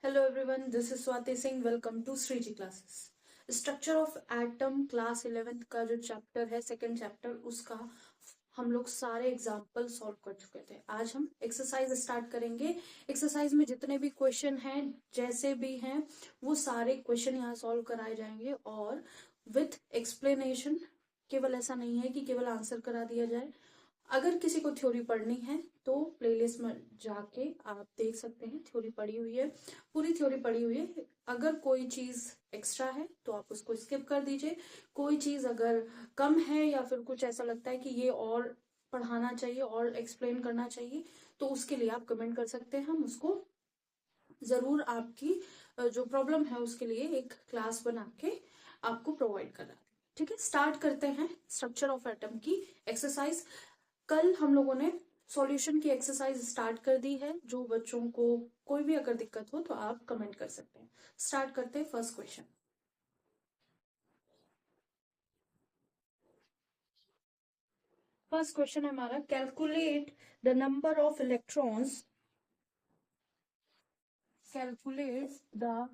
Hello everyone, this is Swati Singh. Welcome to Sriji Classes. Structure of Atom class 11th का जो chapter है second chapter उसका हम लोग सारे एग्जाम्पल सॉल्व कर चुके थे। आज हम एक्सरसाइज स्टार्ट करेंगे। एक्सरसाइज में जितने भी क्वेश्चन हैं जैसे भी हैं वो सारे क्वेश्चन यहाँ सॉल्व कराए जाएंगे और विथ एक्सप्लेनेशन। केवल ऐसा नहीं है कि केवल आंसर करा दिया जाए। अगर किसी को थ्योरी पढ़नी है तो प्लेलिस्ट में जाके आप देख सकते हैं, थ्योरी पढ़ी हुई है, पूरी थ्योरी पढ़ी हुई है। अगर कोई चीज एक्स्ट्रा है तो आप उसको स्किप कर दीजिए। कोई चीज अगर कम है या फिर कुछ ऐसा लगता है कि ये और पढ़ाना चाहिए और एक्सप्लेन करना चाहिए तो उसके लिए आप कमेंट कर सकते हैं। हम उसको जरूर आपकी जो प्रॉब्लम है उसके लिए एक क्लास बना के आपको प्रोवाइड करा देंगे। ठीक है, स्टार्ट करते हैं स्ट्रक्चर ऑफ एटम की एक्सरसाइज। कल हम लोगों ने सॉल्यूशन की एक्सरसाइज स्टार्ट कर दी है। जो बच्चों को कोई भी अगर दिक्कत हो तो आप कमेंट कर सकते हैं। स्टार्ट करते हैं फर्स्ट क्वेश्चन। फर्स्ट क्वेश्चन है हमारा, calculate the number of electrons, calculate the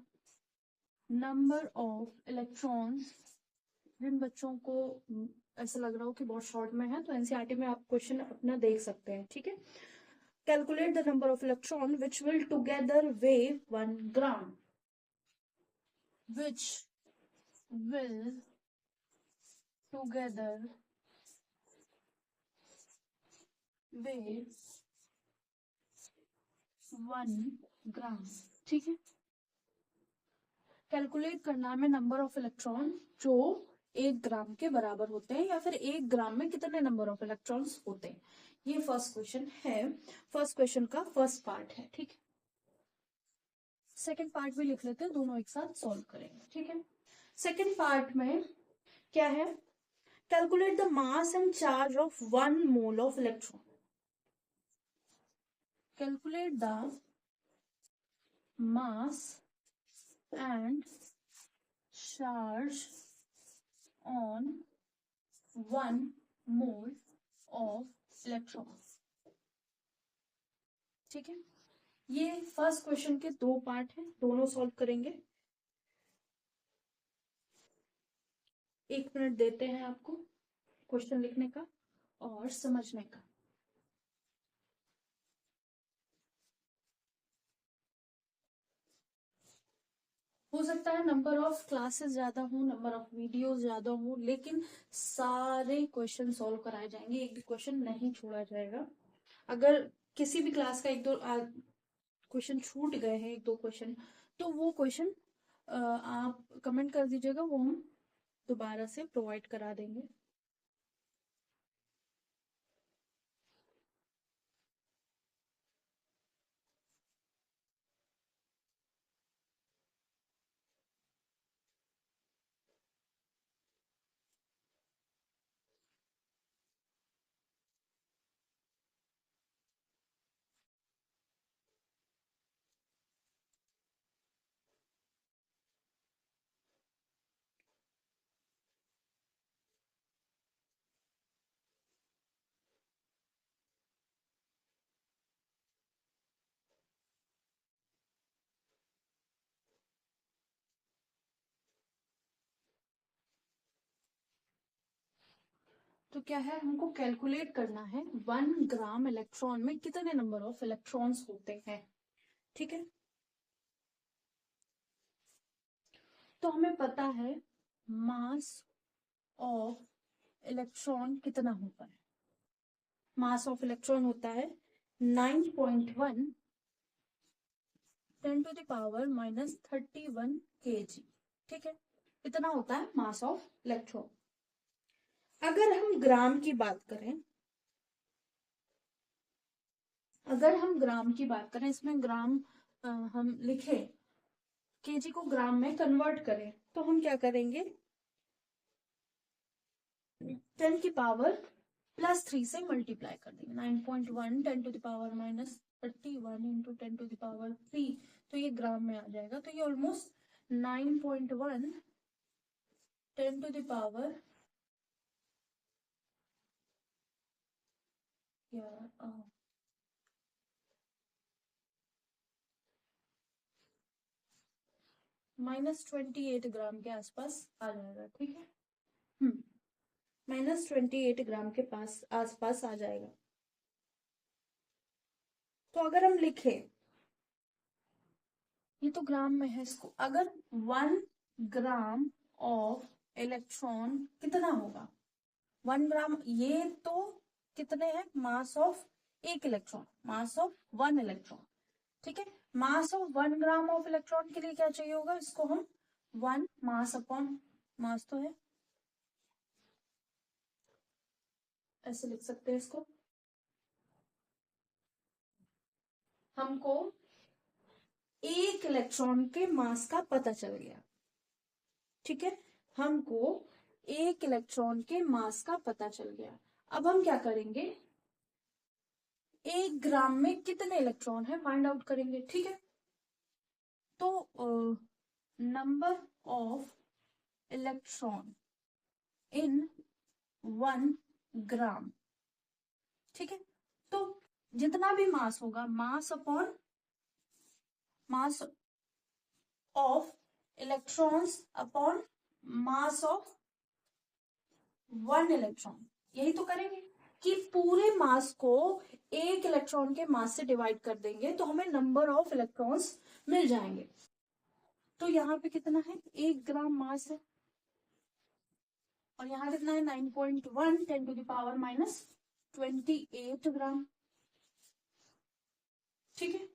number of electrons. जिन बच्चों को ऐसा लग रहा हो कि बहुत शॉर्ट में है तो एनसीईआरटी में आप क्वेश्चन अपना देख सकते हैं। ठीक है, calculate the number of electron which will together weigh 1 gram, which will together weigh 1 gram। ठीक है, कैलकुलेट करना है नंबर ऑफ इलेक्ट्रॉन जो 1 ग्राम के बराबर होते हैं या फिर 1 ग्राम में कितने नंबर ऑफ इलेक्ट्रॉन्स होते हैं। ये फर्स्ट क्वेश्चन है। फर्स्ट क्वेश्चन का फर्स्ट पार्ट है। ठीक है, सेकंड पार्ट भी लिख लेते हैं, दोनों एक साथ सॉल्व करेंगे। ठीक है, सेकंड पार्ट में क्या है, calculate the mass and charge of 1 mole of electron. Calculate the mass and charge on 1 mole of electron। ठीक है, ये फर्स्ट क्वेश्चन के दो पार्ट हैं, दोनों सॉल्व करेंगे। 1 मिनट देते हैं आपको क्वेश्चन लिखने का और समझने का। हो सकता है नंबर ऑफ क्लासेस ज्यादा हो, नंबर ऑफ वीडियोस ज्यादा हो, लेकिन सारे क्वेश्चन सॉल्व कराए जाएंगे, एक भी क्वेश्चन नहीं छोड़ा जाएगा। अगर किसी भी क्लास का एक दो क्वेश्चन छूट गए हैं, एक दो क्वेश्चन, तो वो क्वेश्चन आप कमेंट कर दीजिएगा, वो हम दोबारा से प्रोवाइड करा देंगे। तो क्या है, हमको कैलकुलेट करना है 1 ग्राम इलेक्ट्रॉन में कितने नंबर ऑफ इलेक्ट्रॉन्स होते हैं। ठीक है, तो हमें पता है मास ऑफ इलेक्ट्रॉन कितना होता है। मास ऑफ इलेक्ट्रॉन होता है 9.1 10⁻³ ठीक है, इतना होता है मास ऑफ इलेक्ट्रॉन। अगर हम ग्राम की बात करें, अगर हम ग्राम की बात करें, इसमें ग्राम हम लिखे, केजी को ग्राम में कन्वर्ट करें तो हम क्या करेंगे, 10⁻³ से मल्टीप्लाई कर देंगे। 9.1 10⁻³ इंटू 10⁻³ तो ये ग्राम में आ जाएगा। तो ये ऑलमोस्ट 9.1 10⁻, -28 ग्राम के आसपास आ जाएगा, ठीक है। -28 ग्राम के पास आसपास आ जाएगा। तो अगर हम लिखे, ये तो ग्राम में है, इसको अगर 1 ग्राम ऑफ इलेक्ट्रॉन कितना होगा, 1 ग्राम, ये तो कितने हैं, मास ऑफ एक इलेक्ट्रॉन, मास ऑफ 1 इलेक्ट्रॉन, ठीक है। Mass of 1 gram of electron के लिए क्या चाहिए होगा, इसको हम 1 मास अपॉन मास तो है, ऐसे लिख सकते हैं इसको। हमको एक इलेक्ट्रॉन के मास का पता चल गया, ठीक है, हमको एक इलेक्ट्रॉन के मास का पता चल गया। अब हम क्या करेंगे, 1 ग्राम में कितने इलेक्ट्रॉन है फाइंड आउट करेंगे, ठीक है। तो नंबर ऑफ इलेक्ट्रॉन इन 1 ग्राम, ठीक है। तो जितना भी मास होगा, mass upon mass of electrons upon mass of 1 electron, यही तो करेंगे कि पूरे मास को एक इलेक्ट्रॉन के मास से डिवाइड कर देंगे तो हमें नंबर ऑफ इलेक्ट्रॉन्स मिल जाएंगे। तो यहाँ पे कितना है, 1 ग्राम मास है, और यहाँ कितना है 9.1 10⁻⁻28 ग्राम, ठीक है।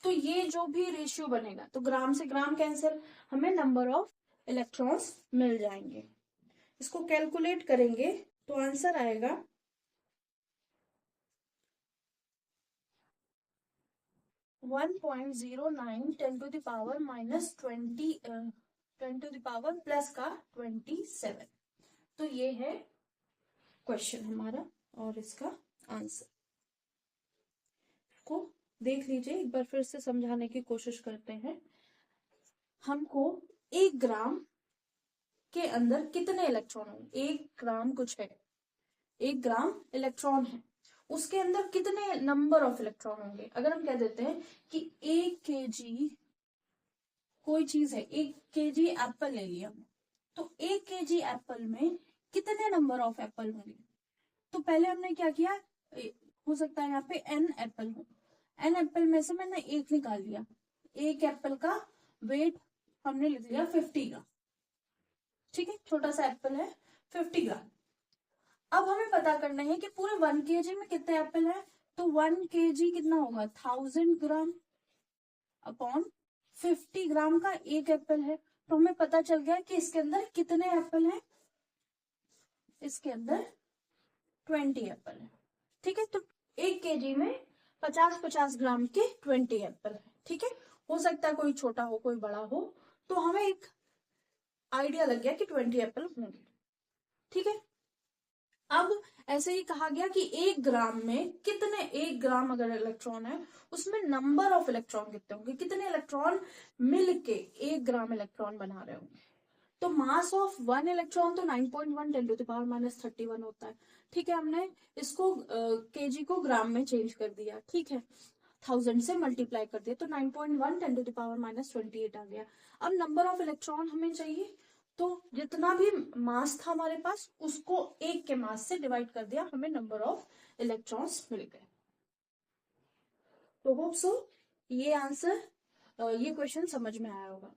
तो ये जो भी रेशियो बनेगा, तो ग्राम से ग्राम कैंसिल, हमें नंबर ऑफ इलेक्ट्रॉन्स मिल जाएंगे। इसको कैलकुलेट करेंगे तो आंसर आएगा 1.09 10⁻⁻27 तो ये है क्वेश्चन हमारा और इसका आंसर। को देख लीजिए, एक बार फिर से समझाने की कोशिश करते हैं। हमको 1 ग्राम के अंदर कितने इलेक्ट्रॉन होंगे, 1 ग्राम कुछ है, 1 ग्राम इलेक्ट्रॉन है, उसके अंदर कितने नंबर ऑफ इलेक्ट्रॉन होंगे। अगर हम कह देते हैं कि 1 kg कोई चीज है, 1 kg एप्पल ले लिया, तो 1 kg एप्पल में कितने नंबर ऑफ एप्पल होंगे। तो पहले हमने क्या किया, हो सकता है यहाँ पे n एप्पल हो, n एप्पल में से मैंने 1 निकाल लिया, एक एप्पल का वेट हमने लिख लिया 50 ग्राम, ठीक है, छोटा सा एप्पल है 50 ग्राम। अब हमें पता करना है कि पूरे 1 kg में कितने एप्पल है, तो 1 kg कितना होगा 1000 ग्राम अपॉन 50 ग्राम का एक एप्पल है। तो हमें पता चल गया कि इसके अंदर कितने एप्पल हैं, इसके अंदर 20 एप्पल है, ठीक है। तो 1 kg में 50-50 ग्राम के 20 एप्पल है, ठीक है। हो सकता है कोई छोटा हो कोई बड़ा हो, तो हमें एक आइडिया लग गया कि 20 एप्पल होंगे, ठीक है। अब ऐसे ही कहा गया कि 1 ग्राम में कितने, 1 ग्राम अगर इलेक्ट्रॉन है उसमें नंबर ऑफ इलेक्ट्रॉन कितने होंगे, कितने इलेक्ट्रॉन मिलके 1 ग्राम इलेक्ट्रॉन बना रहे होंगे। तो मास ऑफ 1 इलेक्ट्रॉन तो 9.1 10⁻⁻31 होता है, ठीक है। हमने इसको केजी को ग्राम में चेंज कर दिया, ठीक है, 1000 से मल्टीप्लाई कर दिया, तो 9.1 10⁻⁻28 आ गया। अब नंबर ऑफ इलेक्ट्रॉन हमें चाहिए, तो जितना भी मास था हमारे पास उसको 1 के मास से डिवाइड कर दिया, हमें नंबर ऑफ इलेक्ट्रॉन्स मिल गए। तो होप सो ये आंसर, ये क्वेश्चन समझ में आया होगा।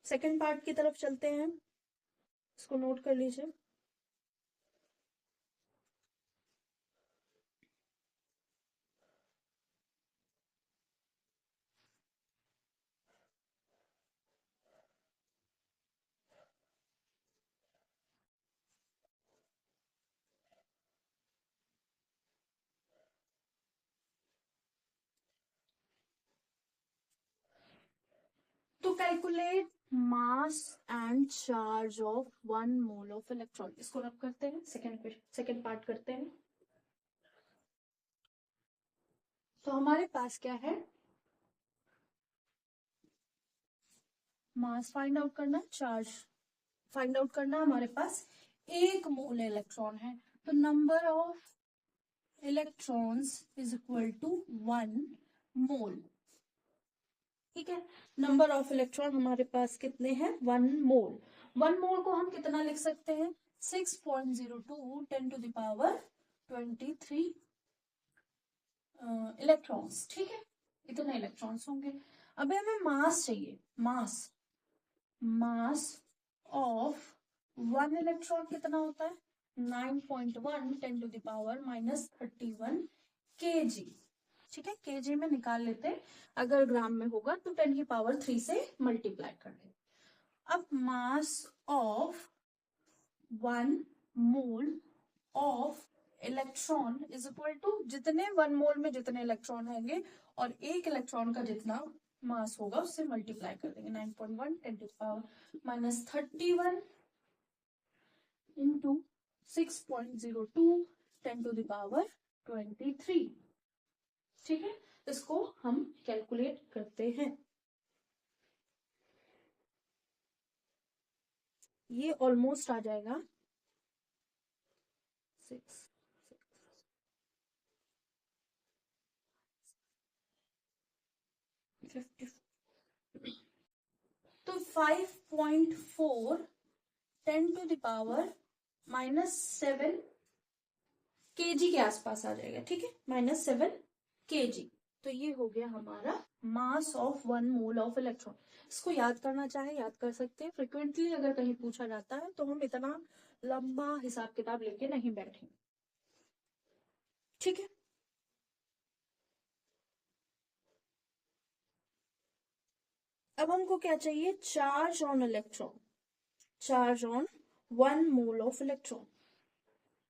सेकंड पार्ट की तरफ चलते हैं, इसको नोट कर लीजिए। तो calculate mass and charge of 1 mole of electron, इसको रब करते हैं, सेकेंड पार्ट करते हैं। तो हमारे पास क्या है, मास फाइंड आउट करना, चार्ज फाइंड आउट करना, हमारे पास 1 मोल इलेक्ट्रॉन है, तो number of electrons is equal to 1 mole, ठीक है। नंबर ऑफ इलेक्ट्रॉन हमारे पास कितने हैं, 1 मोल। 1 मोल को हम कितना लिख सकते हैं, 6.02 10 टू द पावर 23 इलेक्ट्रॉन्स। ठीक है, इतने इलेक्ट्रॉन्स होंगे। अभी हमें मास चाहिए, मास ऑफ 1 इलेक्ट्रॉन कितना होता है, 9.1 10 टू द पावर -31 kg। ठीक है, kg में निकाल लेते हैं, अगर ग्राम में होगा तो 10 की पावर 3 से मल्टीप्लाई कर लेते। अब mass of 1 mole of electron is equal to, जितने 1 मोल में जितने इलेक्ट्रॉन होंगे और एक इलेक्ट्रॉन का जितना मास होगा उससे मल्टीप्लाई कर देंगे। 9.1 10 to the power -31 into 6.02 10 to the power 23। ठीक है, इसको हम कैलकुलेट करते हैं। ये ऑलमोस्ट आ जाएगा 50। तो 5.4 10 टू द पावर -7 kg के आसपास आ जाएगा। ठीक है, -7 kg। तो ये हो गया हमारा मास ऑफ 1 मोल ऑफ इलेक्ट्रॉन। इसको याद करना चाहे याद कर सकते हैं। फ्रिक्वेंटली अगर कहीं पूछा जाता है तो हम इतना लंबा हिसाब किताब लेके नहीं बैठेंगे। ठीक है, अब हमको क्या चाहिए, charge on electron, charge on 1 mole of electron.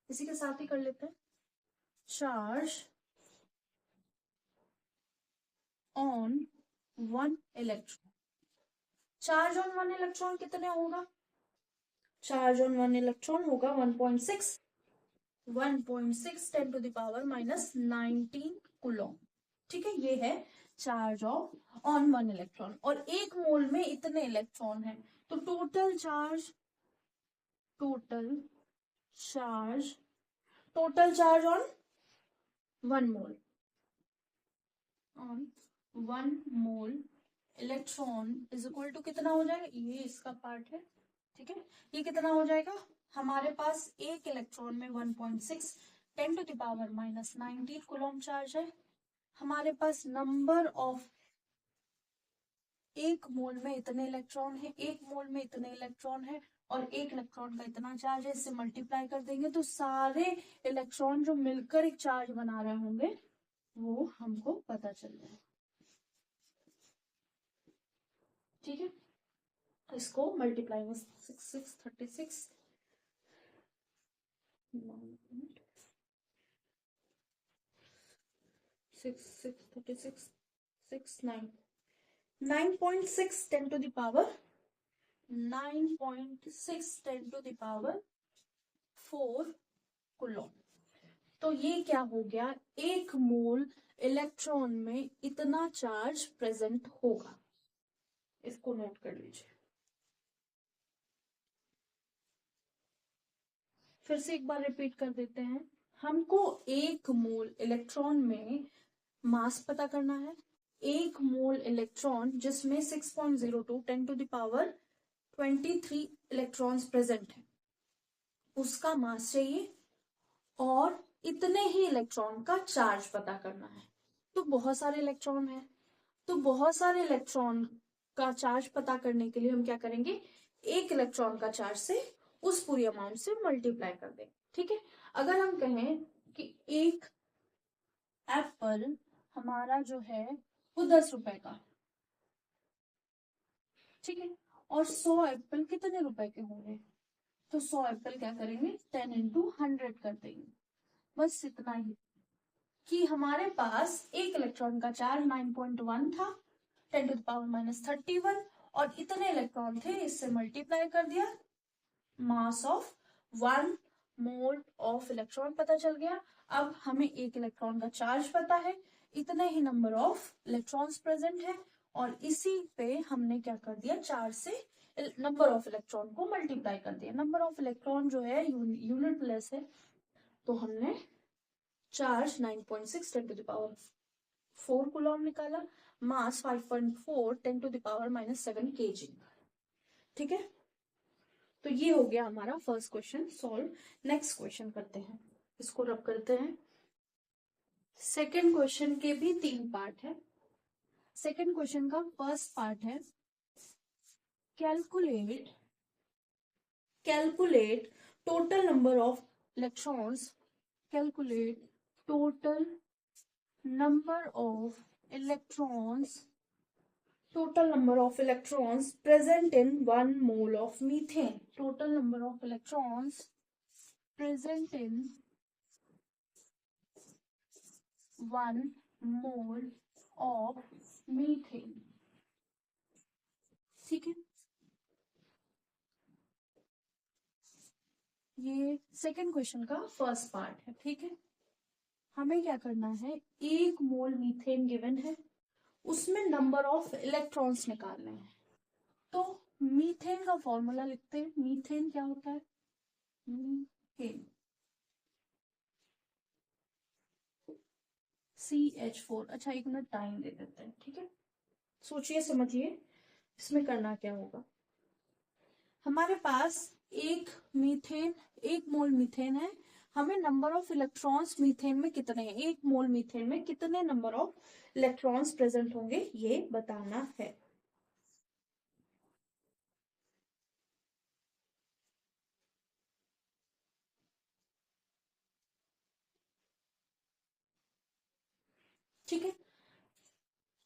इसी के साथ ही कर लेते हैं, charge on 1 electron. Charge on 1 electron कितने होगा, चार्ज ऑन 1 इलेक्ट्रॉन होगा 1.6 10 टू द पावर -19 कूलॉम। ठीक है, ये है चार्ज ऑफ ऑन 1 इलेक्ट्रॉन। और एक मोल में इतने इलेक्ट्रॉन हैं, तो total charge on 1 mole, on 1 mole electron is equal to कितना हो जाएगा, ये इसका पार्ट है। ठीक है, ये कितना हो जाएगा, हमारे पास एक इलेक्ट्रॉन में 1.6 10 to the power -19 coulomb charge है। हमारे पास नंबर ऑफ, एक मोल में इतने इलेक्ट्रॉन है, एक मोल में इतने इलेक्ट्रॉन है और एक इलेक्ट्रॉन का इतना चार्ज है। इससे मल्टीप्लाई कर देंगे तो सारे इलेक्ट्रॉन जो मिलकर एक चार्ज बना रहे होंगे वो हमको पता चल जाएगा। ठीक है, इसको मल्टीप्लाई में 636 9.6 10 to the power 9.6 10 to the power 4 Coulomb. तो ये क्या हो गया, एक मोल इलेक्ट्रॉन में इतना चार्ज प्रेजेंट होगा। इसको नोट कर लीजिए। फिर से एक बार रिपीट कर देते हैं, हमको एक मोल इलेक्ट्रॉन में मास पता करना है। एक मोल इलेक्ट्रॉन जिसमें 6.02 10 to the power 23 electrons present है, उसका मास चाहिए और इतने ही इलेक्ट्रॉन का चार्ज पता करना है। तो बहुत सारे इलेक्ट्रॉन है, तो बहुत सारे इलेक्ट्रॉन का चार्ज पता करने के लिए हम क्या करेंगे, एक इलेक्ट्रॉन का चार्ज से उस पूरी अमाउंट से मल्टीप्लाई कर देंगे। ठीक है, अगर हम कहें कि एक एप्पल हमारा जो है वो 10 रुपए का, ठीक है, और 100 एप्पल कितने रुपए के होंगे, तो 100 एप्पल क्या करेंगे 10 इंटू 100 कर देंगे। बस इतना ही कि हमारे पास एक इलेक्ट्रॉन का चार्ज 9.1 था 10 टू द पावर -31 और इतने इलेक्ट्रॉन थे, इससे मल्टीप्लाई कर दिया, मास ऑफ 1 मोल ऑफ इलेक्ट्रॉन पता चल गया। अब हमें एक इलेक्ट्रॉन का चार्ज पता है, इतने ही नंबर ऑफ इलेक्ट्रॉन्स प्रेजेंट है और इसी पे हमने क्या कर दिया, 4 से नंबर ऑफ इलेक्ट्रॉन को मल्टीप्लाई कर दिया। नंबर ऑफ इलेक्ट्रॉन जो है यूनिट प्लेस है, तो हमने charge 9.6 10 to the power 4 coulomb निकाला, मास 5.4 10⁻⁻7 kg। ठीक है, तो ये हो गया हमारा first question solve. Next question करते हैं, इसको रब करते हैं। सेकेंड क्वेश्चन के भी 3 पार्ट है। सेकेंड क्वेश्चन का फर्स्ट पार्ट है calculate total number of electrons, calculate total number of electrons present in 1 mole of methane। total number of electrons present in 1 mole of methane। ठीक है, ये second question का first part है। ठीक है, हमें क्या करना है, 1 मोल मीथेन गिवन है, उसमें नंबर ऑफ इलेक्ट्रॉन्स निकालने हैं। तो मीथेन का फॉर्मूला लिखते हैं। मीथेन क्या होता है, मीथेन CH4। अच्छा, 1 मिनट टाइम दे देते हैं। ठीक है, सोचिए समझिए इसमें करना क्या होगा। हमारे पास एक मोल मीथेन है, हमें नंबर ऑफ इलेक्ट्रॉन्स मीथेन में कितने हैं, 1 मोल मीथेन में कितने नंबर ऑफ इलेक्ट्रॉन्स प्रेजेंट होंगे ये बताना है। ठीक है,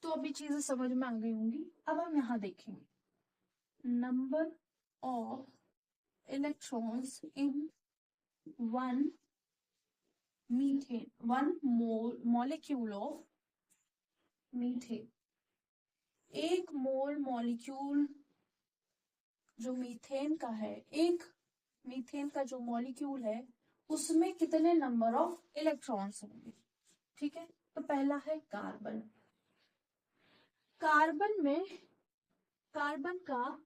तो अभी चीजें समझ में आ गई होंगी। अब हम यहाँ देखेंगे number of electrons in 1 methane, 1 molecule of methane. 1 mole molecule जो मीथेन का है, एक मीथेन का जो मॉलिक्यूल है उसमें कितने नंबर ऑफ इलेक्ट्रॉन्स होंगे। ठीक है, तो पहला है कार्बन। कार्बन का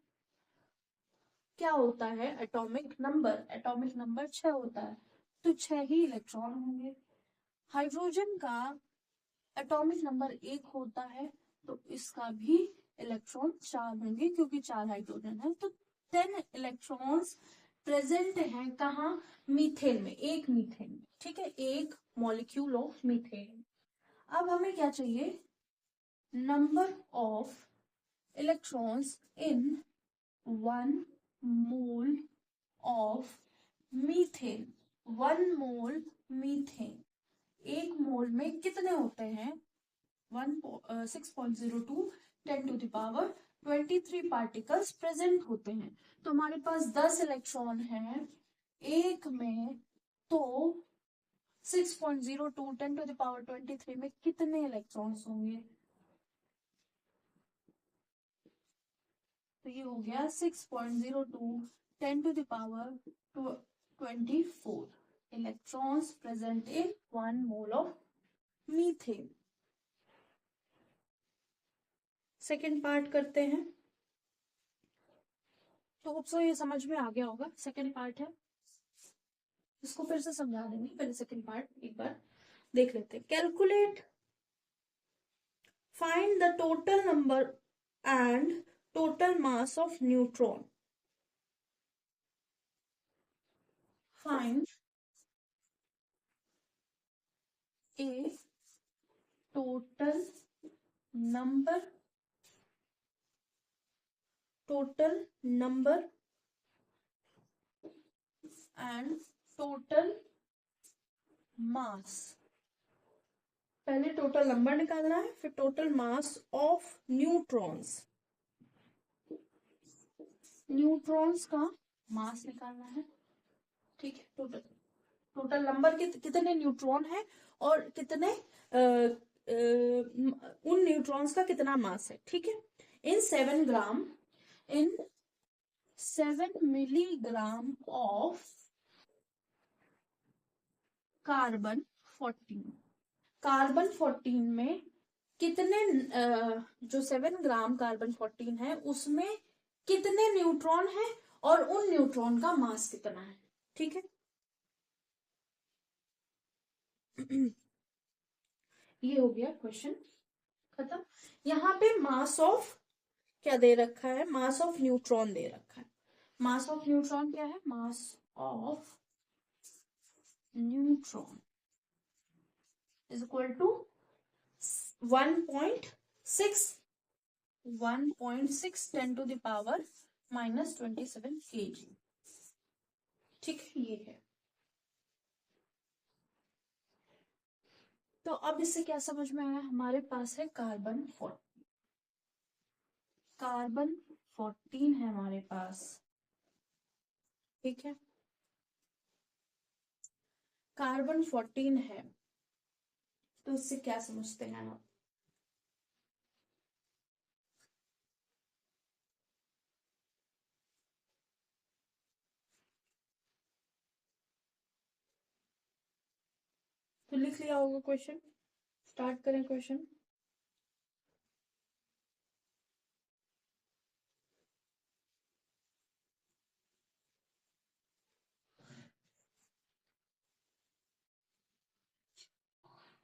क्या होता है, एटॉमिक नंबर 6 होता है, तो 6 ही इलेक्ट्रॉन होंगे। हाइड्रोजन का एटॉमिक नंबर 1 होता है, तो इसका भी इलेक्ट्रॉन 4 होंगे क्योंकि 4 हाइड्रोजन है। तो 10 इलेक्ट्रॉन्स प्रेजेंट हैं कहाँ, मीथेन में, एक मीथेन में। ठीक है, एक मॉलिक्यूल ऑफ मीथेन। अब हमें क्या चाहिए, number of electrons in 1 mole of methane. 1 mole methane, 1 मोल में कितने होते हैं, 6.02 10⁻23 पार्टिकल्स प्रेजेंट होते हैं। तो हमारे पास 10 इलेक्ट्रॉन हैं एक में, तो 6.02 10⁻23 में कितने इलेक्ट्रॉन्स होंगे, तो ये हो गया 6.02 10⁻24 electrons present in 1 mole of methane. Second part करते हैं, तो होप्सो ये समझ में आ गया होगा। सेकेंड पार्ट है, इसको फिर से समझा देंगे, पहले सेकेंड पार्ट एक बार देख लेते हैं। Calculate, find the total number and total mass of neutron. Find A total number and total मास। पहले टोटल नंबर निकालना है, फिर total mass of neutrons. Neutrons का मास निकालना है। ठीक है, टोटल नंबर कितने न्यूट्रॉन है और कितने उन न्यूट्रॉन्स का कितना मास है। ठीक है, इन 7 मिलीग्राम ऑफ कार्बन 14। कार्बन 14 में कितने जो 7 ग्राम कार्बन 14 है उसमें कितने न्यूट्रॉन है और उन न्यूट्रॉन का मास कितना है। ठीक है, ये हो गया क्वेश्चन खत्म। यहाँ पे मास ऑफ क्या दे रखा है, मास ऑफ न्यूट्रॉन दे रखा है। मास ऑफ न्यूट्रॉन क्या है, mass of neutron is equal to 1.6 10 to the power -27 kg। ठीक है, ये है। तो अब इससे क्या समझ में आया, हमारे पास है कार्बन 14 है हमारे पास। ठीक है, कार्बन 14 है, तो इससे क्या समझते हैं आप? तो लिख लिया होगा क्वेश्चन, स्टार्ट करें क्वेश्चन।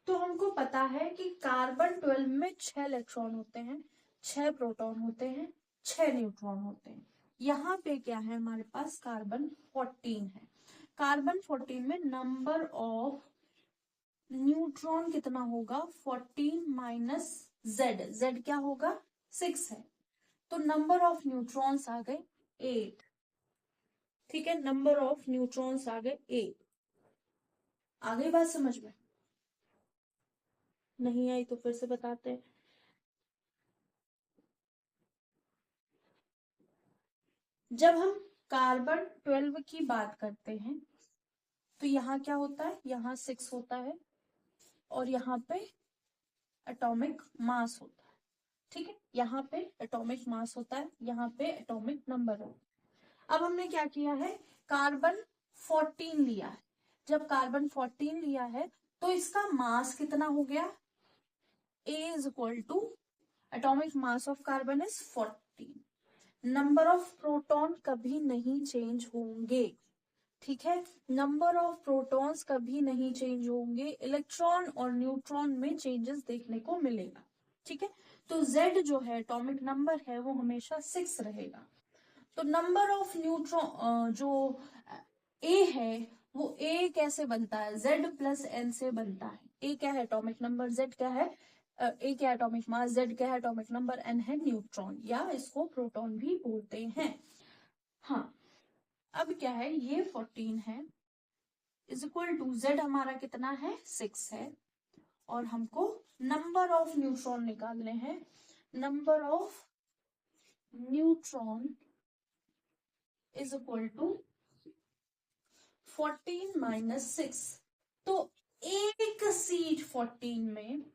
तो हमको पता है कि कार्बन 12 में 6 इलेक्ट्रॉन होते हैं, 6 प्रोटॉन होते हैं, 6 न्यूट्रॉन होते हैं। यहाँ पे क्या है, हमारे पास कार्बन 14 है। कार्बन 14 में नंबर ऑफ न्यूट्रॉन कितना होगा, 14 माइनस जेड, जेड क्या होगा 6 है, तो नंबर ऑफ न्यूट्रॉन्स आ गए 8। ठीक है, नंबर ऑफ न्यूट्रॉन्स आ गए 8। आ गई बात समझ में? नहीं आई तो फिर से बताते हैं। जब हम कार्बन 12 की बात करते हैं तो यहाँ क्या होता है, यहाँ 6 होता है और यहाँ पे एटॉमिक मास होता है। ठीक है, यहाँ पे एटॉमिक मास होता है, यहाँ पे एटॉमिक नंबर होता है। अब हमने क्या किया है, कार्बन 14 लिया है। जब कार्बन 14 लिया है तो इसका मास कितना हो गया, A is equal to atomic mass of carbon is 14। Number of proton कभी नहीं चेंज होंगे। ठीक है, नंबर ऑफ प्रोटॉन्स कभी नहीं चेंज होंगे, इलेक्ट्रॉन और न्यूट्रॉन में चेंजेस देखने को मिलेगा। ठीक है, तो Z जो है एटॉमिक नंबर है वो हमेशा 6 रहेगा। तो नंबर ऑफ न्यूट्रॉन जो A है वो A कैसे बनता है, Z प्लस N से बनता है। A क्या है एटॉमिक नंबर, Z क्या है, A क्या है एटॉमिक मास, Z क्या है एटॉमिक नंबर, N है न्यूट्रॉन या इसको प्रोटॉन भी बोलते हैं। हाँ, अब क्या है, ये 14 है इज इक्वल टू Z हमारा कितना है 6 है, और हमको नंबर ऑफ न्यूट्रॉन निकालने हैं। Number of neutron is equal to 14 minus 6। तो एक सीट 14 में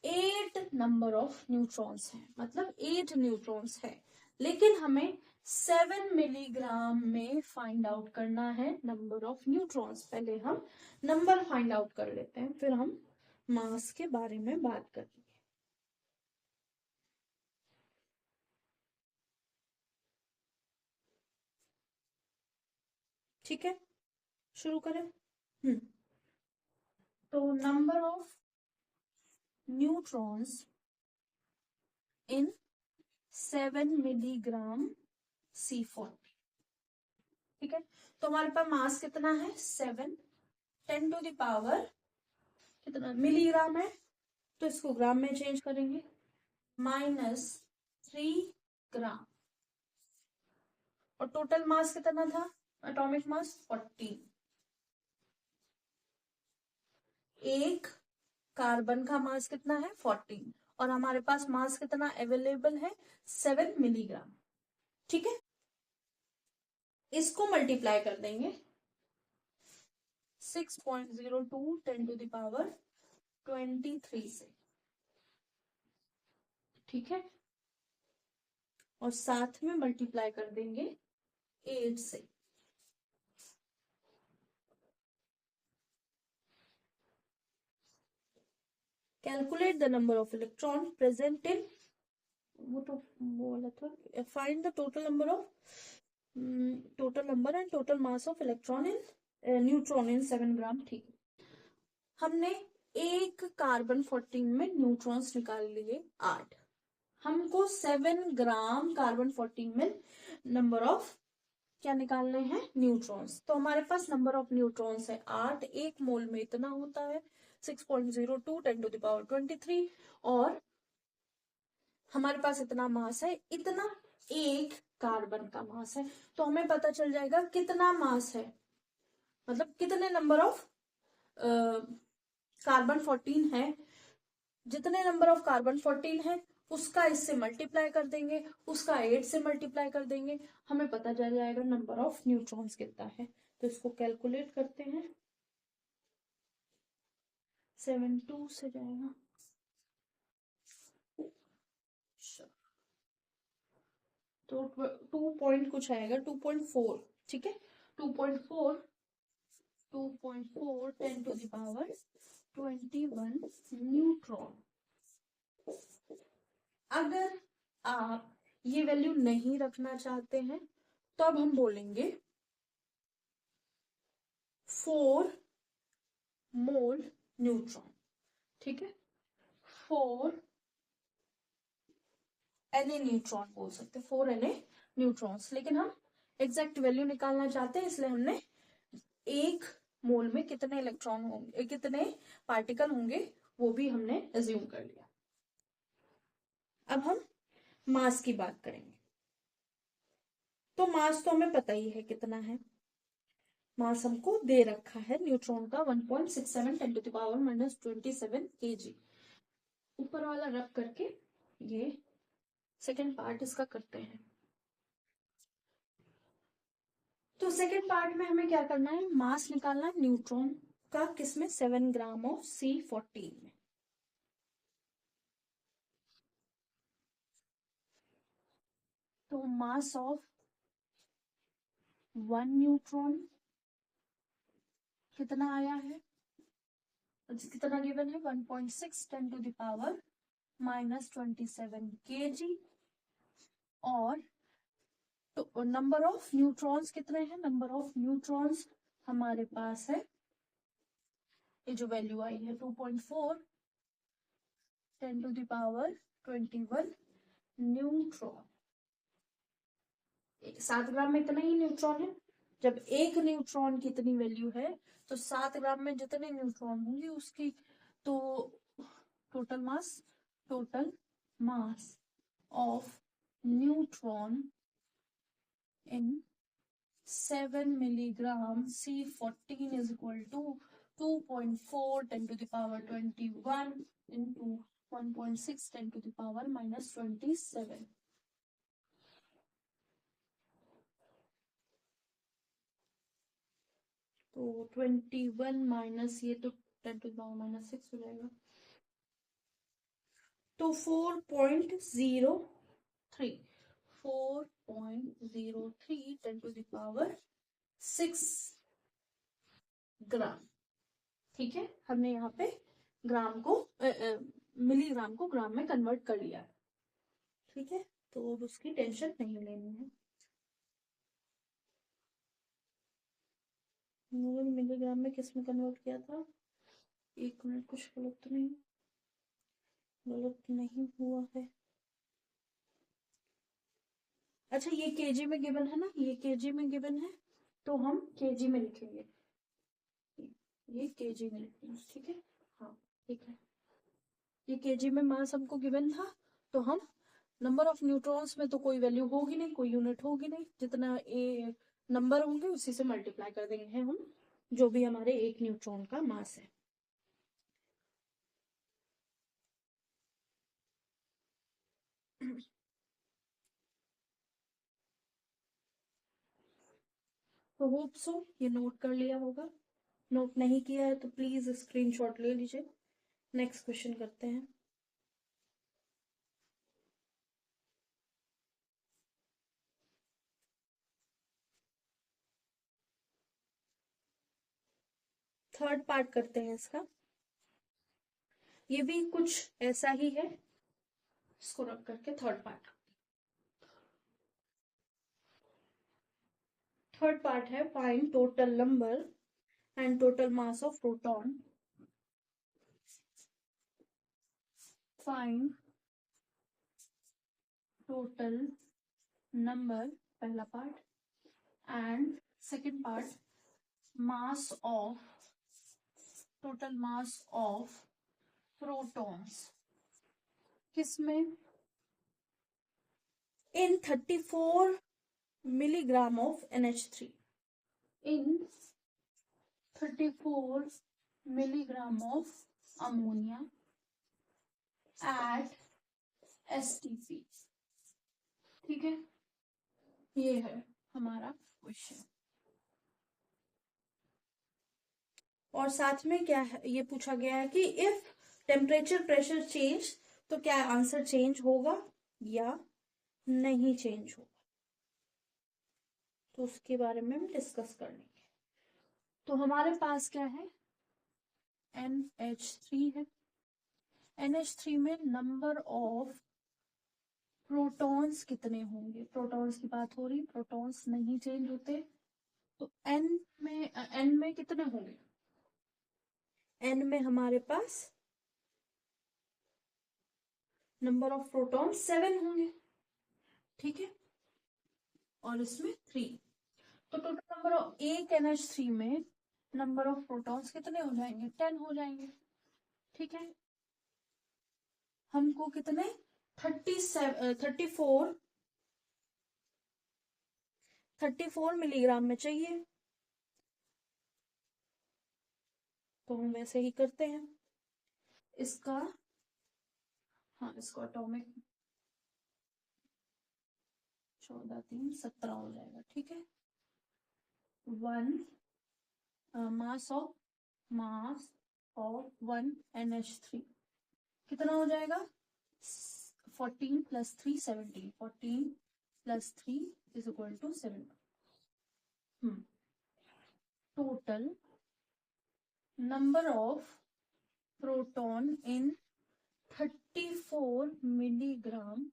8 नंबर ऑफ न्यूट्रॉन्स है, मतलब 8 न्यूट्रॉन्स है, लेकिन हमें 7 मिलीग्राम में फाइंड आउट करना है नंबर ऑफ न्यूट्रॉन्स। पहले हम नंबर फाइंड आउट कर लेते हैं, फिर हम मास के बारे में बात करेंगे। ठीक है, शुरू करें। तो number of neutrons in 7 milligram C4। ठीक है, तो हमारे पास मास कितना है 7, 10 टू द पावर कितना मिलीग्राम है, तो इसको ग्राम में चेंज करेंगे, -3 ग्राम। और टोटल मास कितना था, एटॉमिक मास 14। एक कार्बन का मास कितना है 14, और हमारे पास मास कितना अवेलेबल है 7 मिलीग्राम। ठीक है, इसको मल्टीप्लाई कर देंगे 6.02 10 टू द पावर 23 से। ठीक है, और साथ में मल्टीप्लाई कर देंगे 8 से। Calculate the number of electron present in, वो तो वो वाला था, find the total number of total number and total mass of electron in neutron in 7 gram. ठीक है, हमने एक कार्बन 14 में न्यूट्रॉन्स निकाल लिए 8। हमको 7 ग्राम कार्बन 14 में नंबर ऑफ क्या निकालने हैं, न्यूट्रॉन्स। तो हमारे पास नंबर ऑफ न्यूट्रॉन्स है 8। एक मोल में इतना होता है 6.02 10⁻23 और हमारे पास इतना मास है, इतना एक कार्बन का मास है। तो हमें पता चल जाएगा कितना मास है, मतलब कितने नंबर ऑफ कार्बन 14 है। जितने नंबर ऑफ कार्बन 14 है उसका इससे मल्टीप्लाई कर देंगे, उसका 8 से मल्टीप्लाई कर देंगे, हमें पता चल जाएगा नंबर ऑफ न्यूट्रॉन्स कितना है। तो इसको कैलकुलेट करते हैं। 7 2 से जाएगा, तो 2 पॉइंट कुछ आएगा, 2.4। ठीक है, 2.4 10⁻21 न्यूट्रॉन। अगर आप ये वैल्यू नहीं रखना चाहते हैं तो अब हम बोलेंगे 4 मोल न्यूट्रॉन। ठीक है, 4 Na न्यूट्रॉन बोल सकते हैं, 4 Na न्यूट्रॉन्स। लेकिन हम एग्जैक्ट वैल्यू निकालना चाहते हैं, इसलिए हमने एक मोल में कितने इलेक्ट्रॉन होंगे, कितने पार्टिकल होंगे, वो भी हमने एज्यूम कर लिया। अब हम मास की बात करेंगे। तो मास तो हमें पता ही है कितना है, मास हमको दे रखा है न्यूट्रॉन का 1.67 10⁻27 kg। ऊपर वाला रख करके ये सेकेंड पार्ट इसका करते हैं। तो सेकेंड पार्ट में हमें क्या करना है, मास निकालना है न्यूट्रॉन का, किसमें, 7 ग्राम ऑफ C14 में। तो मास ऑफ 1 न्यूट्रॉन कितना आया है, कितना गिवन है, 1.6 10⁻27 kg। और तो नंबर ऑफ न्यूट्रॉन्स कितने हैं, नंबर ऑफ न्यूट्रॉन्स हमारे पास है, ये जो वैल्यू आई है 2.4 10⁻21 न्यूट्रॉन। 7 ग्राम में इतना ही न्यूट्रॉन है। जब एक न्यूट्रॉन की इतनी वैल्यू है तो 7 ग्राम में जितने न्यूट्रॉन होंगे उसकी, तो total mass of neutron in 7 milligram C14 is equal to 2.4 10⁻21 into 1.6 10⁻⁻27। तो 21 माइनस ये तो 10⁻⁻6 हो जाएगा, तो 4.03 10⁻6 ग्राम। ठीक है, हमने यहाँ पे ग्राम को मिलीग्राम को ग्राम में कन्वर्ट कर लिया। ठीक है, तो अब उसकी टेंशन नहीं लेनी है। मिलीग्राम में किस में कन्वर्ट किया था, एक मिनट, कुछ गलत नहीं हुआ है। अच्छा, ये केजी में गिवन है ना, ये केजी में गिवन है, तो हम केजी में लिखेंगे, ये केजी में लिखेंगे। ठीक है, हाँ ठीक है, ये केजी में मास हमको गिवन था, तो हम नंबर ऑफ न्यूट्रॉन्स में तो कोई वैल्यू होगी नहीं, कोई यूनिट होगी नहीं, जितना ए नंबर होंगे उसी से मल्टीप्लाई कर देंगे हम, जो भी हमारे एक न्यूट्रॉन का मास है। तो होप सो ये नोट कर लिया होगा। नोट नहीं किया है तो प्लीज स्क्रीनशॉट ले लीजिए। नेक्स्ट क्वेश्चन करते हैं। थर्ड पार्ट करते हैं इसका, ये भी कुछ ऐसा ही है, इसको रख करके थर्ड पार्ट। थर्ड पार्ट है find total number and total mass of proton find total number, पहला part, and second part mass of, total mass of protons, किसमें, in 34 milligram of NH3, in 34 milligram of ammonia at STP। ठीक है, ये है हमारा question. और साथ में क्या है, ये पूछा गया है कि इफ टेम्परेचर प्रेशर चेंज तो क्या आंसर चेंज होगा या नहीं चेंज होगा, तो उसके बारे में हम डिस्कस कर लेंगे। तो हमारे पास क्या है, NH3 है। NH3 में नंबर ऑफ प्रोटॉन्स कितने होंगे, प्रोटॉन्स की बात हो रही, प्रोटॉन्स नहीं चेंज होते, तो N में कितने होंगे, N में हमारे पास नंबर ऑफ प्रोटॉन 7 होंगे, ठीक है, और इसमें 3, तो टोटल नंबर ऑफ एक NH3 में नंबर ऑफ प्रोटॉन्स कितने हो जाएंगे, 10 हो जाएंगे, ठीक है। हमको कितने 34 मिलीग्राम में चाहिए, तो हम वैसे ही करते हैं इसका, हाँ इसको एटॉमिक 14 3 17 हो जाएगा, ठीक है। 1 मास ऑफ 1 NH3 कितना हो जाएगा, 14 + 3 17, 14 + 3 = 7। Total number of proton in 34 milligram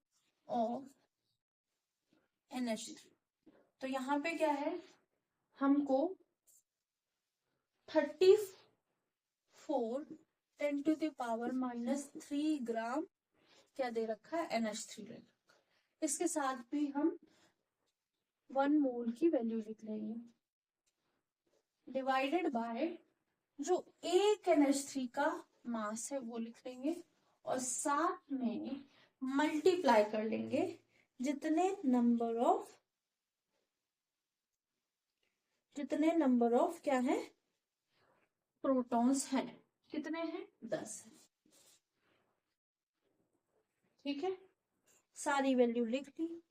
of NH3। तो यहाँ पे क्या है, हमको 34 × 10⁻³ ग्राम क्या दे रखा है, NH3 दे रखा है। इसके साथ भी हम 1 मोल की वैल्यू लिख लेंगे, डिवाइडेड बाय जो एक NH3 का मास है वो लिख लेंगे, और साथ में मल्टीप्लाई कर लेंगे जितने नंबर ऑफ क्या है, प्रोटॉन्स हैं, कितने हैं, 10 है, ठीक है। सारी वैल्यू लिख ली।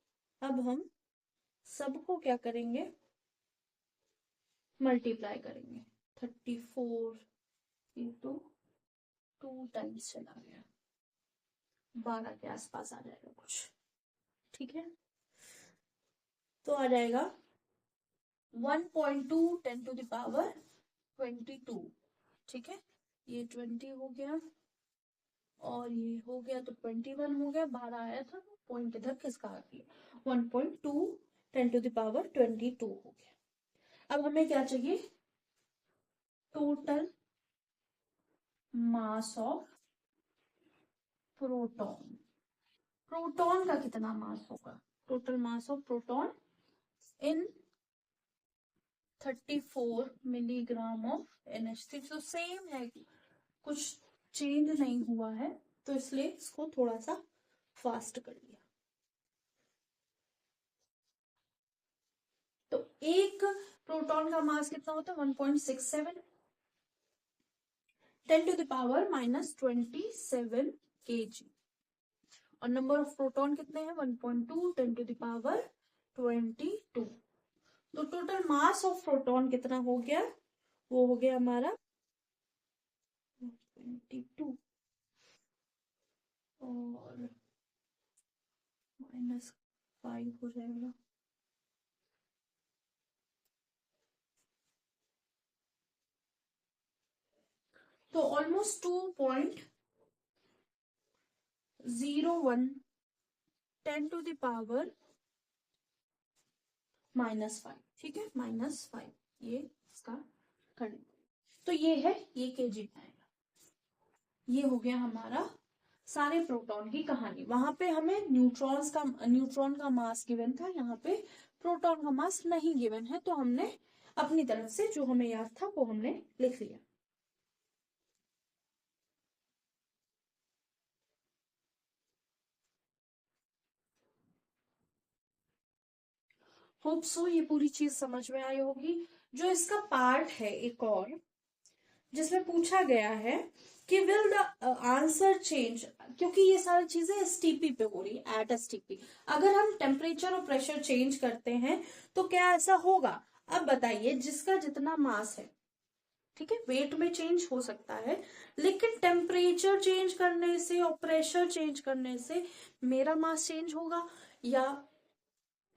अब हम सबको क्या करेंगे, मल्टीप्लाई करेंगे, 34 × 2 टाइम्स चला गया, 12 के आसपास आ जाएगा कुछ, ठीक है। तो आ जाएगा 1.2 10⁻22, ठीक है, ये 20 हो गया और ये हो गया, तो 21 हो गया, 12 आया था तो पॉइंट इधर किसका आ गया, 1.2 10⁻22 हो गया। अब हमें क्या चाहिए, total mass of proton, proton का कितना मास होगा, total mass of proton in 34 milligram of NH3। तो सेम है, कुछ चेंज नहीं हुआ है, तो इसलिए इसको थोड़ा सा फास्ट कर लिया। तो एक प्रोटॉन का मास कितना होता है, 1.67 10⁻⁻27 kg, और नंबर ऑफ प्रोटॉन कितने हैं, 1.2 10⁻22। तो टोटल मास ऑफ प्रोटॉन कितना हो गया, वो हो गया हमारा 22 और -5 हो जाएगा, तो ऑलमोस्ट 2.01 10⁻⁻5, ठीक है, -5 ये इसका करंट, तो ये है, ये kg में आएगा। ये हो गया हमारा सारे प्रोटॉन की कहानी। वहां पे हमें न्यूट्रॉन का मास गिवन था, यहाँ पे प्रोटॉन का मास नहीं गिवन है, तो हमने अपनी तरफ से जो हमें याद था वो हमने लिख लिया। होप सो ये पूरी चीज समझ में आई होगी। जो इसका पार्ट है एक और, जिसमें पूछा गया है कि विल द आंसर चेंज, क्योंकि ये सारी चीजें एसटीपी पे हो रही है, एट एसटीपी। अगर हम टेम्परेचर और प्रेशर चेंज करते हैं तो क्या ऐसा होगा? अब बताइए, जिसका जितना मास है, ठीक है, वेट में चेंज हो सकता है, लेकिन टेम्परेचर चेंज करने से और प्रेशर चेंज करने से मेरा मास चेंज होगा, या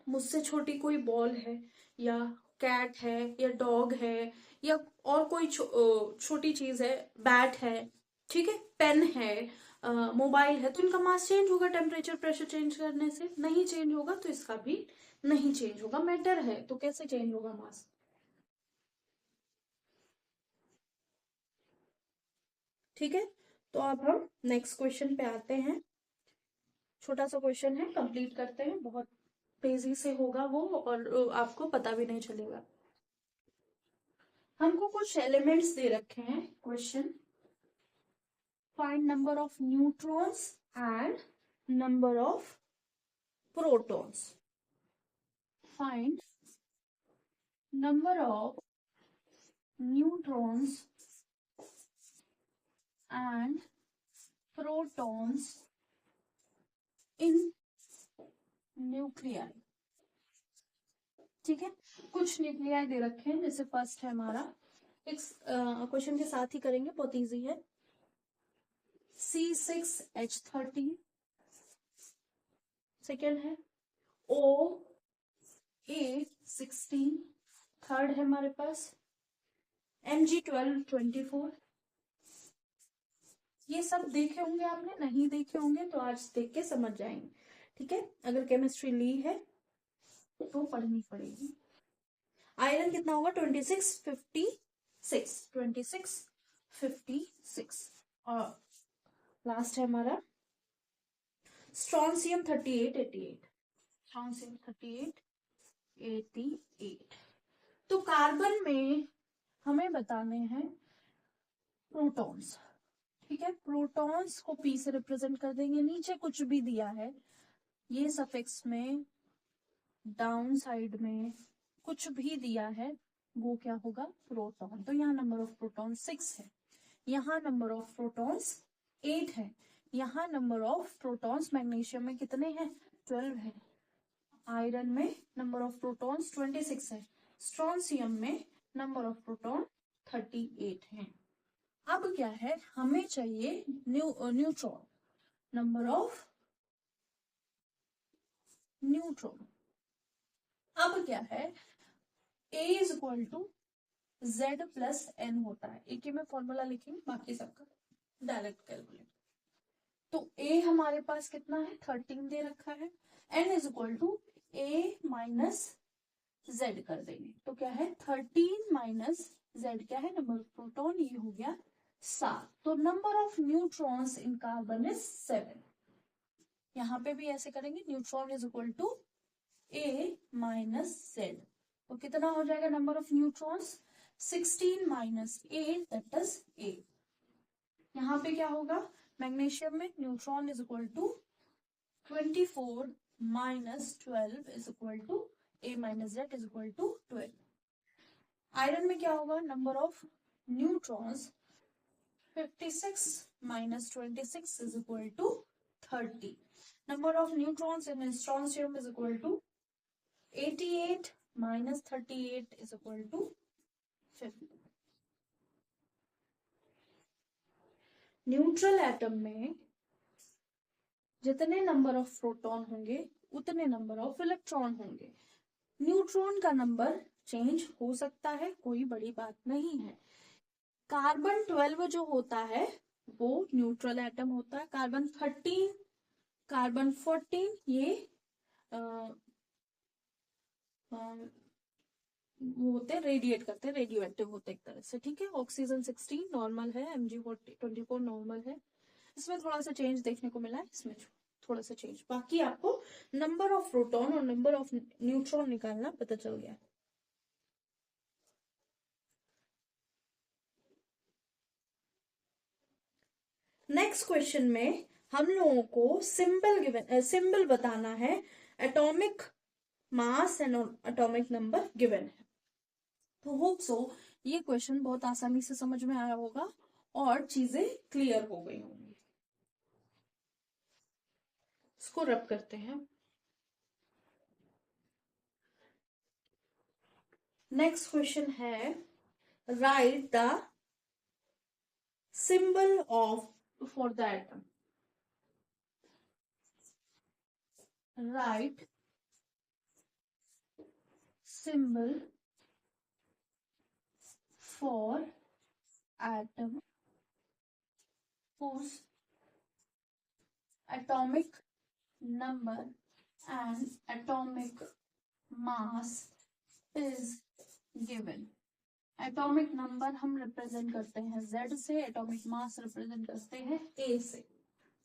मुझसे छोटी कोई बॉल है, या कैट है, या डॉग है, या और कोई छोटी चीज है, बैट है, ठीक है, पेन है, मोबाइल है, तो इनका मास चेंज होगा टेम्परेचर प्रेशर चेंज करने से? नहीं चेंज होगा, तो इसका भी नहीं चेंज होगा। मैटर है तो कैसे चेंज होगा मास? ठीक है, तो अब हम नेक्स्ट क्वेश्चन पे आते हैं। छोटा सा क्वेश्चन है, कंप्लीट करते हैं, बहुत तेजी से होगा वो, और आपको पता भी नहीं चलेगा। हमको कुछ एलिमेंट्स दे रखे हैं, question, find number of neutrons and number of protons. Find number of neutrons and protons in nuclei. ठीक है, कुछ न्यूक्लियाई दे रखे हैं, जैसे फर्स्ट है हमारा, एक क्वेश्चन के साथ ही करेंगे, बहुत इजी है। C6H13, सेकेंड है OA16, थर्ड है हमारे पास Mg1224। ये सब देखे होंगे आपने, नहीं देखे होंगे तो आज देख के समझ जाएंगे। ठीक है, अगर केमिस्ट्री ली है तो पढ़नी पड़ेगी। आयरन कितना होगा? 2656, 2656। और लास्ट है हमारा स्ट्रॉन्सियम 3888, स्ट्रॉन्सियम 3888। तो कार्बन में हमें बताने हैं प्रोटॉन्स। ठीक है, प्रोटॉन्स को P से रिप्रेजेंट कर देंगे, नीचे कुछ भी दिया है ये सफिक्स में, डाउन साइड में कुछ भी दिया है वो क्या होगा? प्रोटॉन। तो यहाँ नंबर ऑफ प्रोटॉन 6 है, यहाँ नंबर ऑफ प्रोटॉन्स 8 है, यहाँ नंबर ऑफ प्रोटॉन्स मैग्नीशियम में कितने हैं? 12 है। आयरन में नंबर ऑफ प्रोटॉन्स 26 है, स्ट्रॉन्सियम में नंबर ऑफ प्रोटॉन 38 है। अब क्या है, हमें चाहिए न्यूट्रॉन, नंबर ऑफ न्यूट्रॉन। अब क्या है, A is equal to Z plus N होता है, एक ही में फॉर्मूला लिखेंगे, बाकी सबका डायरेक्ट कैलकुलेट। तो A हमारे पास कितना है? 13 दे रखा है, N is equal to A minus Z कर देंगे, तो क्या है 13 माइनस Z क्या है? नंबर ऑफ प्रोटॉन, ये हो गया 7। तो number of neutrons in carbon is 7। यहाँ पे भी ऐसे करेंगे, neutron is equal to A minus Z, तो कितना हो जाएगा number of neutrons? 16 minus 8 that is 8। यहाँ पे क्या होगा, मैग्नीशियम में neutron is equal to 24 minus 12 is equal to A minus Z is equal to 12। Iron में क्या होगा, number of neutrons 56 minus 26 is equal to 30. Number of neutrons in strontium is equal to 88 minus 38 is equal to 50. Neutral atom में जितने number of proton होंगे उतने number of electron होंगे। Neutron का number change हो सकता है, कोई बड़ी बात नहीं है। कार्बन 12 जो होता है वो न्यूट्रल एटम होता है, कार्बन 13, कार्बन 14 ये वो होते हैं, रेडिएट करते हैं, रेडियो एक्टिव होते हैं एक तरह से। ठीक है, ऑक्सीजन 16 नॉर्मल है, Mg24 नॉर्मल है, इसमें थोड़ा सा चेंज देखने को मिला है, इसमें थोड़ा सा चेंज, बाकी आपको नंबर ऑफ प्रोटॉन और नंबर ऑफ न्यूट्रॉन निकालना पता चल गया। नेक्स्ट क्वेश्चन में हम लोगों को सिंबल बताना है, atomic mass and atomic number given है। तो होप सो ये क्वेश्चन बहुत आसानी से समझ में आया होगा और चीजें क्लियर हो गई होंगी। इसको रब करते हैं। नेक्स्ट क्वेश्चन है, right the symbol of for the atom. Write symbol for atom whose atomic number and atomic mass is given. Atomic number हम रिप्रेजेंट करते हैं Z से, एटॉमिक मास रिप्रेजेंट करते हैं A से।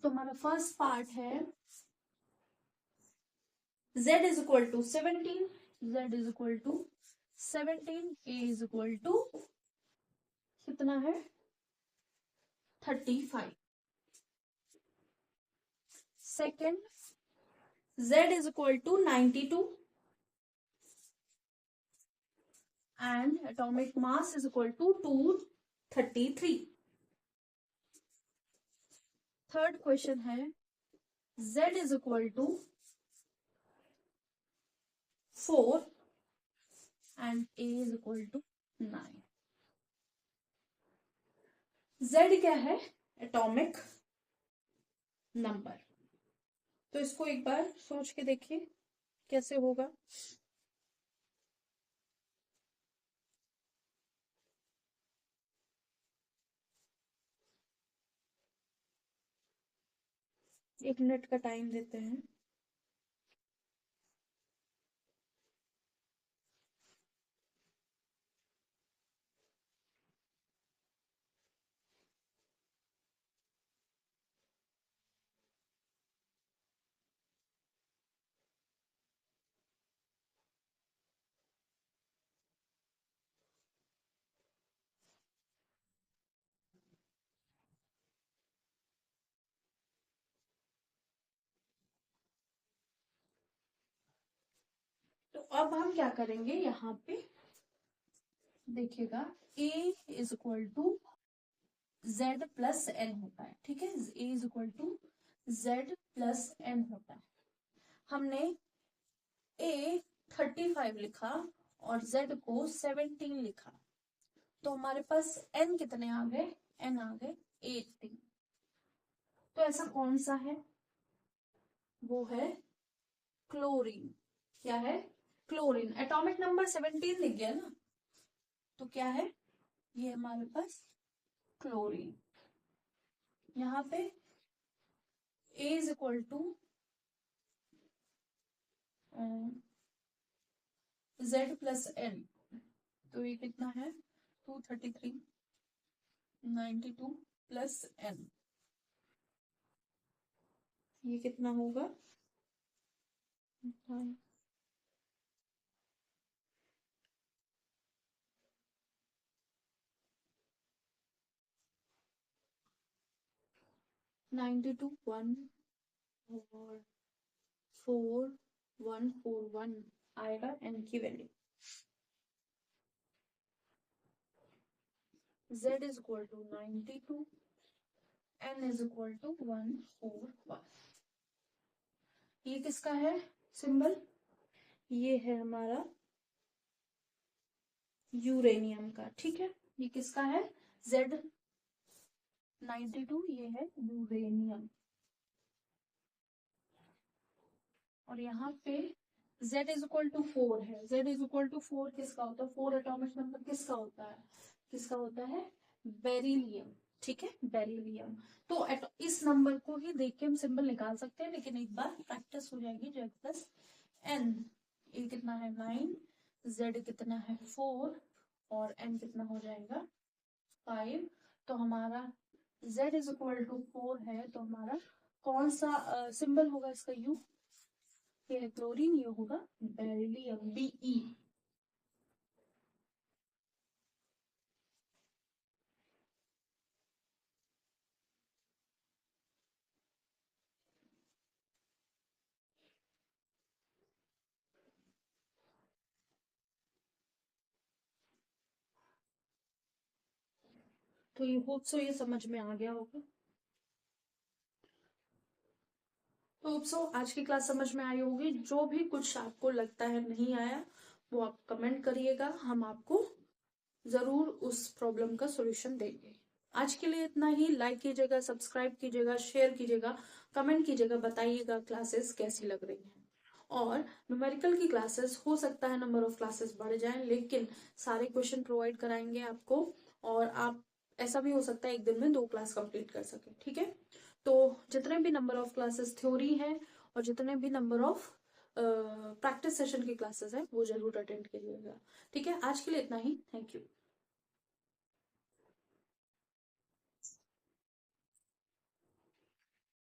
तो हमारा फर्स्ट पार्ट है Z is equal to 17, Z is equal to 17, A is equal to कितना है 35। Second, Z is equal to 92 and atomic mass is equal to 233. Third question है, Z is equal to 4 and A is equal to 9. Z क्या है? Atomic number. तो इसको एक बार सोच के देखिए कैसे होगा। एक मिनट का टाइम देते हैं। तो अब हम क्या करेंगे, यहाँ पे देखिएगा A is equal to Z plus N होता है, ठीक है। A is equal to Z plus N होता है। हमने A 35 लिखा और Z को 17 लिखा, तो हमारे पास N कितने आ गए, N आ गए 18। तो ऐसा कौन सा है, वो है क्लोरीन। क्या है, क्लोरीन। एटॉमिक नंबर 17 लिख गया ना, तो क्या है ये हमारे पास क्लोरीन। यहाँ पे A is equal to Z plus N, तो ये कितना है 233, 92 प्लस N, ये कितना होगा 92 14141 आएगा N की value. Z is equal to 92, N is equal to 141। ये किसका है सिंबल, ये है हमारा यूरेनियम का, ठीक है। ये किसका है Z92, ये है यूरेनियम। और यहाँ पे Z इज इक्वल टू 4 है, Z इज इक्वल टू 4 किसका होता है, 4 एटॉमिक नंबर किसका होता है, किसका होता है बेरिलियम, ठीक है, बेरिलियम। तो इस नंबर को ही देख के हम सिंबल निकाल सकते हैं, लेकिन एक बार प्रैक्टिस हो जाएगी। Z प्लस N, ए कितना है 9, Z कितना है 4 और N कितना हो जाएगा 5। तो हमारा z इज इक्वल टू 4 है तो हमारा कौन सा सिंबल होगा इसका? यू। ये है क्लोरीन, ये होगा बेरिलियम, Be। तो ये होप सो ये समझ में आ गया होगा। तो होप सो आज की क्लास समझ में आई होगी। जो भी कुछ आपको लगता है नहीं आया वो आप कमेंट करिएगा, हम आपको जरूर उस प्रॉब्लम का सॉल्यूशन देंगे। आज के लिए इतना ही। लाइक कीजिएगा, सब्सक्राइब कीजिएगा, शेयर कीजिएगा, कमेंट कीजिएगा, बताइएगा क्लासेस कैसी लग रही हैं। और न्यूमेरिकल की क्लासेस हो सकता है नंबर ऑफ क्लासेस बढ़ जाए, लेकिन सारे क्वेश्चन प्रोवाइड कराएंगे आपको, और आप ऐसा भी हो सकता है एक दिन में 2 क्लास कंप्लीट कर सके। ठीक है, तो जितने भी नंबर ऑफ क्लासेस थ्योरी है और जितने भी नंबर ऑफ प्रैक्टिस सेशन की क्लासेस है वो जरूर अटेंड कीजिएगा। ठीक है, आज के लिए इतना ही। Thank you.